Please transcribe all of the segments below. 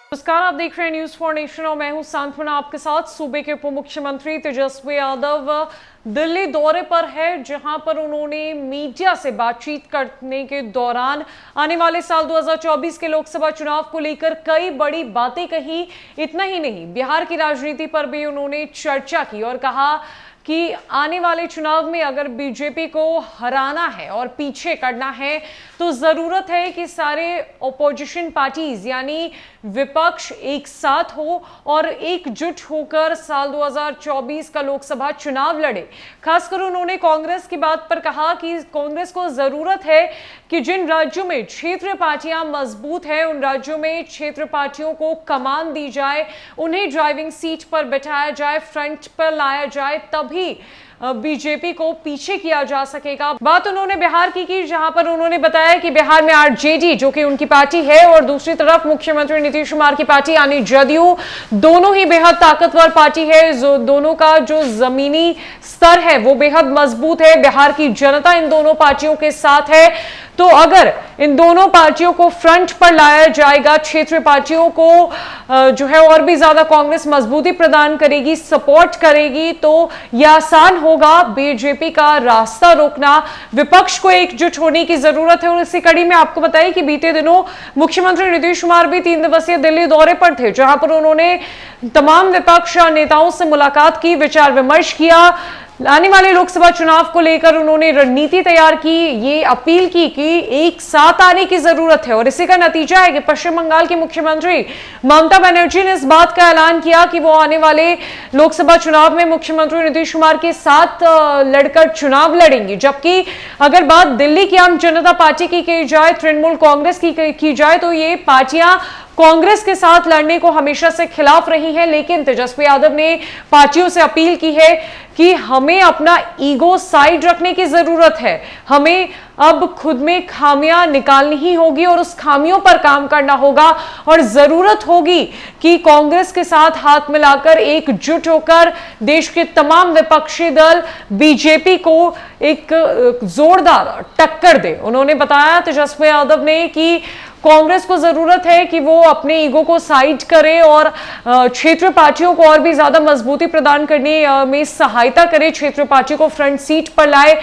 नमस्कार, आप देख रहे हैं न्यूज फॉर नेशन और मैं हूं सांत्वना आपके साथ। सूबे के उप मुख्यमंत्री तेजस्वी यादव दिल्ली दौरे पर है, जहां पर उन्होंने मीडिया से बातचीत करने के दौरान आने वाले साल 2024 के लोकसभा चुनाव को लेकर कई बड़ी बातें कही। इतना ही नहीं, बिहार की राजनीति पर भी उन्होंने चर्चा की और कहा कि आने वाले चुनाव में अगर बीजेपी को हराना है और पीछे करना है तो जरूरत है कि सारे ऑपोजिशन पार्टीज यानी विपक्ष एक साथ हो और एकजुट होकर साल 2024 का लोकसभा चुनाव लड़े। खासकर उन्होंने कांग्रेस की बात पर कहा कि कांग्रेस को जरूरत है कि जिन राज्यों में क्षेत्रीय पार्टियां मजबूत हैं उन राज्यों में क्षेत्रीय पार्टियों को कमान दी जाए, उन्हें ड्राइविंग सीट पर बैठाया जाए, फ्रंट पर लाया जाए, तभी बीजेपी को पीछे किया जा सकेगा। बात उन्होंने बिहार की जहां पर उन्होंने बताया कि बिहार में आरजेडी जो कि उनकी पार्टी है और दूसरी तरफ मुख्यमंत्री नीतीश कुमार की पार्टी यानी जदयू, दोनों ही बेहद ताकतवर पार्टी है। जो दोनों का जो जमीनी स्तर है वो बेहद मजबूत है। बिहार की जनता इन दोनों पार्टियों के साथ है। तो अगर इन दोनों पार्टियों को फ्रंट पर लाया जाएगा, क्षेत्रीय पार्टियों को जो है और भी ज्यादा कांग्रेस मजबूती प्रदान करेगी, सपोर्ट करेगी, तो यह आसान होगा बीजेपी का रास्ता रोकना। विपक्ष को एकजुट होने की जरूरत है और इसी कड़ी में आपको बताइए कि बीते दिनों मुख्यमंत्री नीतीश कुमार भी 3 दिवसीय दिल्ली दौरे पर थे, जहां पर उन्होंने तमाम विपक्ष नेताओं से मुलाकात की, विचार विमर्श किया। आने वाले लोकसभा चुनाव को लेकर उन्होंने रणनीति तैयार की, ये अपील की कि एक साथ आने की जरूरत है और इसी का नतीजा है कि पश्चिम बंगाल की मुख्यमंत्री ममता बनर्जी ने इस बात का ऐलान किया कि वो आने वाले लोकसभा चुनाव में मुख्यमंत्री नीतीश कुमार के साथ लड़कर चुनाव लड़ेंगी। जबकि अगर बात दिल्ली की आम जनता पार्टी की जाए, तृणमूल कांग्रेस की जाए, तो ये पार्टियां कांग्रेस के साथ लड़ने को हमेशा से खिलाफ रही हैं। लेकिन तेजस्वी यादव ने पार्टियों से अपील की है कि हमें अपना ईगो साइड रखने की जरूरत है। हमें अब खुद में खामियां निकालनी ही होगी और उस खामियों पर काम करना होगा और जरूरत होगी कि कांग्रेस के साथ हाथ मिलाकर एकजुट होकर देश के तमाम विपक्षी दल बीजेपी को एक जोरदार टक्कर दे। उन्होंने बताया तेजस्वी यादव ने कि कांग्रेस को जरूरत है कि वो अपने ईगो को साइड करे और क्षेत्रीय पार्टियों को और भी ज्यादा मजबूती प्रदान करने में सहायता करे, क्षेत्रीय पार्टी को फ्रंट सीट पर लाए।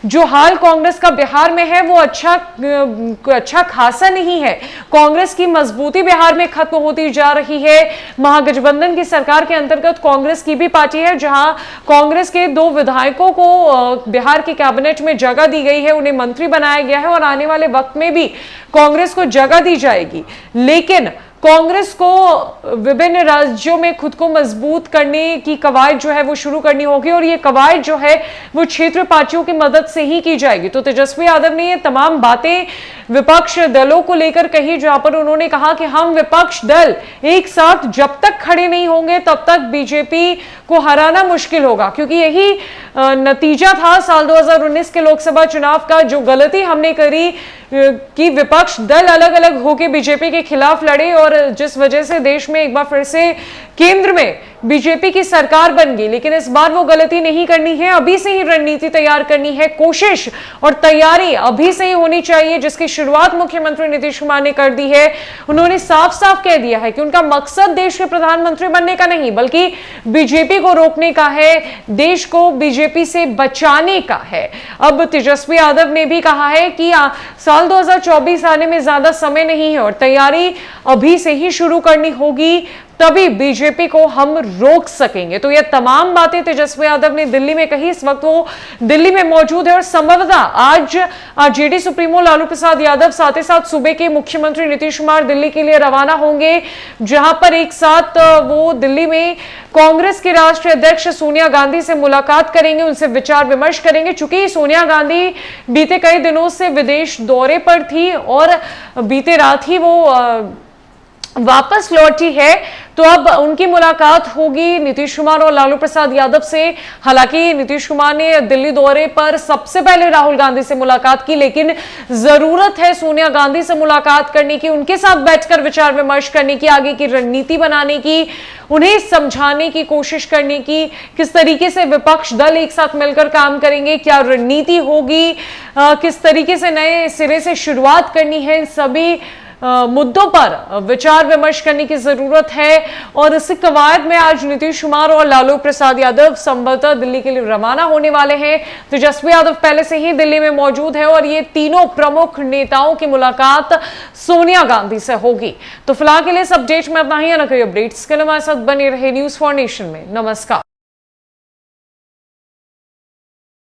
जो हाल कांग्रेस का बिहार में है वो अच्छा खासा नहीं है। कांग्रेस की मजबूती बिहार में खत्म होती जा रही है। महागठबंधन की सरकार के अंतर्गत कांग्रेस की भी पार्टी है, जहां कांग्रेस के 2 विधायकों को बिहार की कैबिनेट में जगह दी गई है, उन्हें मंत्री बनाया गया है और आने वाले वक्त में भी कांग्रेस को जगह दी जाएगी। लेकिन कांग्रेस को विभिन्न राज्यों में खुद को मजबूत करने की कवायद जो है वो शुरू करनी होगी और ये कवायद जो है वो क्षेत्रीय पार्टियों की मदद से ही की जाएगी। तो तेजस्वी यादव ने ये तमाम बातें विपक्ष दलों को लेकर कही, जहां पर उन्होंने कहा कि हम विपक्ष दल एक साथ जब तक खड़े नहीं होंगे तब तक बीजेपी को हराना मुश्किल होगा, क्योंकि यही नतीजा था साल 2019 के लोकसभा चुनाव का। जो गलती हमने करी कि विपक्ष दल अलग अलग होकर बीजेपी के खिलाफ लड़े और जिस वजह से देश में एक बार फिर से केंद्र में बीजेपी की सरकार बन गई। लेकिन इस बार वो गलती नहीं करनी है, अभी से ही रणनीति तैयार करनी है, कोशिश और तैयारी अभी से ही होनी चाहिए, जिसकी शुरुआत मुख्यमंत्री नीतीश कुमार ने कर दी है। उन्होंने साफ साफ कह दिया है कि उनका मकसद देश के प्रधानमंत्री बनने का नहीं बल्कि बीजेपी को रोकने का है, देश को बीजेपी से बचाने का है। अब तेजस्वी यादव ने भी कहा है कि साल 2024 आने में ज्यादा समय नहीं है और तैयारी अभी से ही शुरू करनी होगी, तभी बीजेपी को हम रोक सकेंगे। तो ये तमाम बातें तेजस्वी यादव ने दिल्ली में कही। इस वक्त वो दिल्ली में मौजूद है और संभवतः आज आरजेडी सुप्रीमो लालू प्रसाद यादव साथ ही साथ सूबे के मुख्यमंत्री नीतीश कुमार दिल्ली के लिए रवाना होंगे, जहां पर एक साथ वो दिल्ली में कांग्रेस के राष्ट्रीय अध्यक्ष सोनिया गांधी से मुलाकात करेंगे, उनसे विचार विमर्श करेंगे। चूंकि सोनिया गांधी बीते कई दिनों से विदेश दौरे पर थी और बीते रात ही वो वापस लौटी है, तो अब उनकी मुलाकात होगी नीतीश कुमार और लालू प्रसाद यादव से। हालांकि नीतीश कुमार ने दिल्ली दौरे पर सबसे पहले राहुल गांधी से मुलाकात की, लेकिन जरूरत है सोनिया गांधी से मुलाकात करने की, उनके साथ बैठकर विचार विमर्श करने की, आगे की रणनीति बनाने की, उन्हें समझाने की कोशिश करने की, किस तरीके से विपक्ष दल एक साथ मिलकर काम करेंगे, क्या रणनीति होगी, किस तरीके से नए सिरे से शुरुआत करनी है। सभी मुद्दों पर विचार विमर्श करने की जरूरत है। और इसी कवायद में आज नीतीश कुमार और लालू प्रसाद यादव संभवतः दिल्ली के लिए रवाना होने वाले हैं। तेजस्वी यादव पहले से ही दिल्ली में मौजूद है और ये तीनों प्रमुख नेताओं की मुलाकात सोनिया गांधी से होगी। तो फिलहाल के लिए इस अपडेट में इतना ही। कोई अपडेट्स के लिए हमारे साथ बने रहे न्यूज़ फॉर नेशन में। नमस्कार।